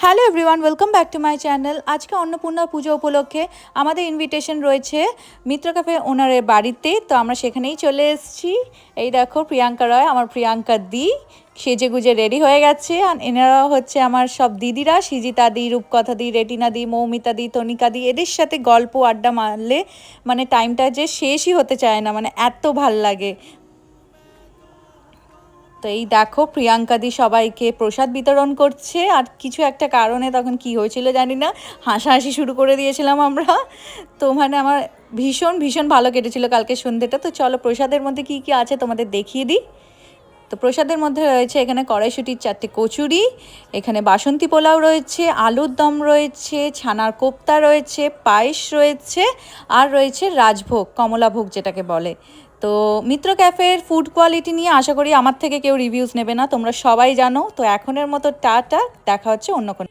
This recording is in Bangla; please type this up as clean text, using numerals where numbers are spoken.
Hello everyone, welcome back to my channel. আজকে অন্নপূর্ণা পুজো উপলক্ষে আমাদের ইনভিটেশন রয়েছে মিত্র ক্যাফে ওনারের বাড়িতে, তো আমরা সেখানেই চলে এসেছি। এই দেখো প্রিয়াঙ্কা রয়, আমার প্রিয়াঙ্কা দি সেজে গুজে রেডি হয়ে গেছে। আর এনারা হচ্ছে আমার সব দিদিরা, সিজিতা দি, রূপকথা দি, রেটিনা দি, মৌমিতা দি, তনিকা দি। এদের সাথে গল্প আড্ডা মারলে মানে টাইমটা যে শেষই হতে চায় না, মানে এত ভাল লাগে। তো এই দেখো প্রিয়াঙ্কা দি সবাইকে প্রসাদ বিতরণ করছে। আর কিছু একটা কারণে তখন কি হয়েছিল জানি না, হাসাহাসি শুরু করে দিয়েছিলাম আমরা। তো মানে আমার ভীষণ ভীষণ ভালো কেটেছিল কালকে সন্ধ্যেটা। তো চলো প্রসাদের মধ্যে কি কি আছে তোমাদের দেখিয়ে দিই। তো প্রসাদের মধ্যে রয়েছে এখানে কড়াইশুঁটির 4টে কচুরি, এখানে বাসন্তী পোলাও রয়েছে, আলুর দম রয়েছে, ছানার কোপ্তা রয়েছে, পায়েস রয়েছে, আর রয়েছে রাজভোগ, কমলাভোগ যেটাকে বলে। তো মিত্র ক্যাফের ফুড কোয়ালিটি নিয়ে আশা করি আমার থেকে কেউ রিভিউজ নেবে না, তোমরা সবাই জানো। তো এখনের মতো টাটা, দেখা হচ্ছে অন্য কোনো